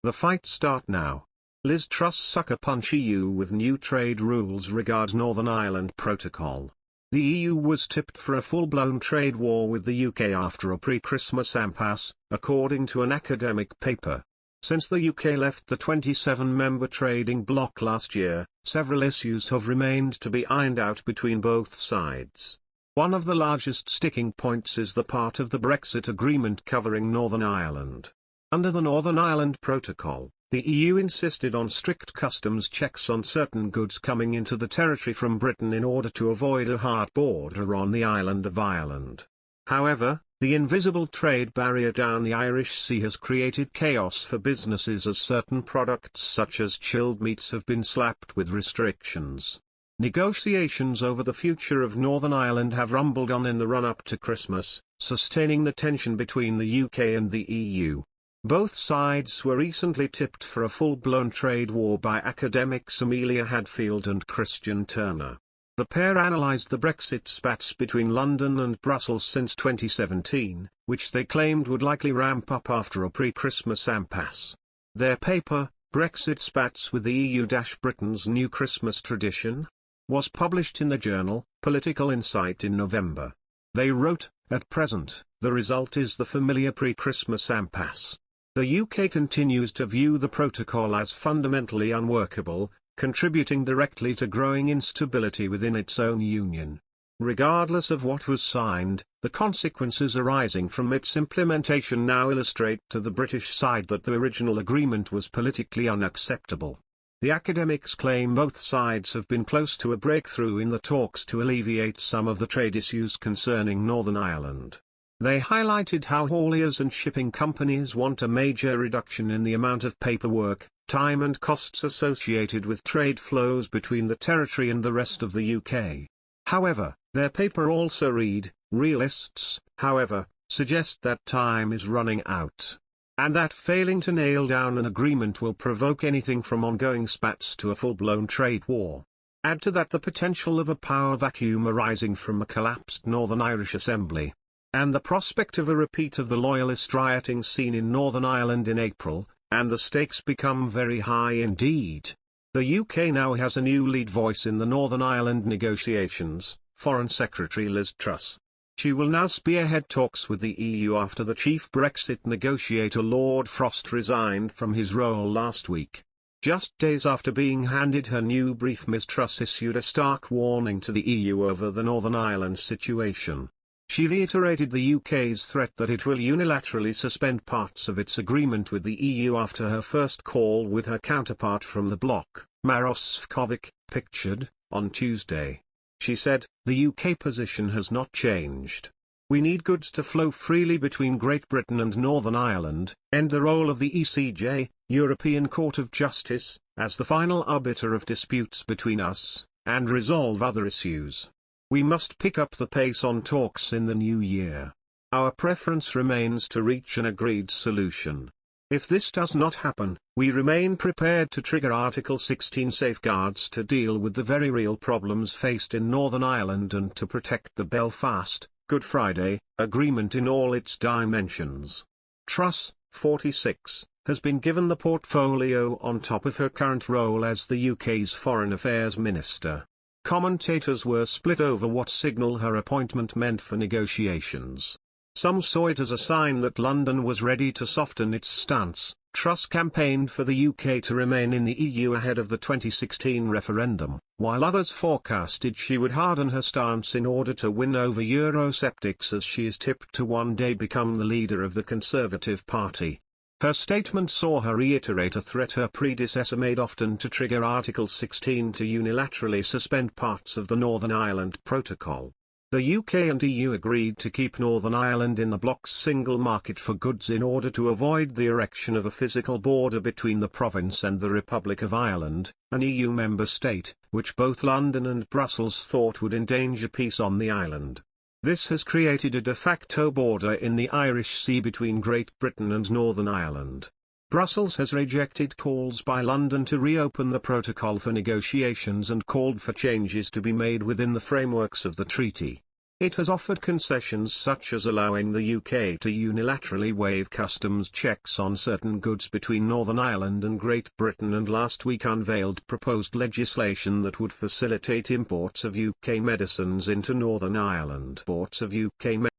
The fight start now. Liz Truss sucker punch EU with new trade rules regard Northern Ireland Protocol. The EU was tipped for a full-blown trade war with the UK after a pre-Christmas impasse, according to an academic paper. Since the UK left the 27-member trading bloc last year, several issues have remained to be ironed out between both sides. One of the largest sticking points is the part of the Brexit agreement covering Northern Ireland. Under the Northern Ireland Protocol, the EU insisted on strict customs checks on certain goods coming into the territory from Britain in order to avoid a hard border on the island of Ireland. However, the invisible trade barrier down the Irish Sea has created chaos for businesses as certain products such as chilled meats have been slapped with restrictions. Negotiations over the future of Northern Ireland have rumbled on in the run-up to Christmas, sustaining the tension between the UK and the EU. Both sides were recently tipped for a full-blown trade war by academics Amelia Hadfield and Christian Turner. The pair analysed the Brexit spats between London and Brussels since 2017, which they claimed would likely ramp up after a pre-Christmas impasse. Their paper, Brexit Spats with the EU-Britain's New Christmas Tradition, was published in the journal, Political Insight in November. They wrote, "At present, the result is the familiar pre-Christmas impasse. The UK continues to view the protocol as fundamentally unworkable, contributing directly to growing instability within its own union. Regardless of what was signed, the consequences arising from its implementation now illustrate to the British side that the original agreement was politically unacceptable." The academics claim both sides have been close to a breakthrough in the talks to alleviate some of the trade issues concerning Northern Ireland. They highlighted how hauliers and shipping companies want a major reduction in the amount of paperwork, time and costs associated with trade flows between the territory and the rest of the UK. However, their paper also read, "Realists, however, suggest that time is running out, and that failing to nail down an agreement will provoke anything from ongoing spats to a full-blown trade war." Add to that the potential of a power vacuum arising from a collapsed Northern Irish Assembly, and the prospect of a repeat of the loyalist rioting seen in Northern Ireland in April, and the stakes become very high indeed. The UK now has a new lead voice in the Northern Ireland negotiations, Foreign Secretary Liz Truss. She will now spearhead talks with the EU after the chief Brexit negotiator Lord Frost resigned from his role last week. Just days after being handed her new brief, Ms Truss issued a stark warning to the EU over the Northern Ireland situation. She reiterated the UK's threat that it will unilaterally suspend parts of its agreement with the EU after her first call with her counterpart from the bloc, Maros Sefcovic, pictured, on Tuesday. She said, "The UK position has not changed. We need goods to flow freely between Great Britain and Northern Ireland, end the role of the ECJ, European Court of Justice, as the final arbiter of disputes between us, and resolve other issues. We must pick up the pace on talks in the new year. Our preference remains to reach an agreed solution. If this does not happen, we remain prepared to trigger Article 16 safeguards to deal with the very real problems faced in Northern Ireland and to protect the Belfast, Good Friday, Agreement in all its dimensions." Truss, 46, has been given the portfolio on top of her current role as the UK's Foreign Affairs Minister. Commentators were split over what signal her appointment meant for negotiations. Some saw it as a sign that London was ready to soften its stance. Truss campaigned for the UK to remain in the EU ahead of the 2016 referendum, while others forecasted she would harden her stance in order to win over Eurosceptics as she is tipped to one day become the leader of the Conservative Party. Her statement saw her reiterate a threat her predecessor made often to trigger Article 16 to unilaterally suspend parts of the Northern Ireland Protocol. The UK and EU agreed to keep Northern Ireland in the bloc's single market for goods in order to avoid the erection of a physical border between the province and the Republic of Ireland, an EU member state, which both London and Brussels thought would endanger peace on the island. This has created a de facto border in the Irish Sea between Great Britain and Northern Ireland. Brussels has rejected calls by London to reopen the protocol for negotiations and called for changes to be made within the frameworks of the treaty. It has offered concessions such as allowing the UK to unilaterally waive customs checks on certain goods between Northern Ireland and Great Britain, and last week unveiled proposed legislation that would facilitate imports of UK medicines into Northern Ireland. Imports of UK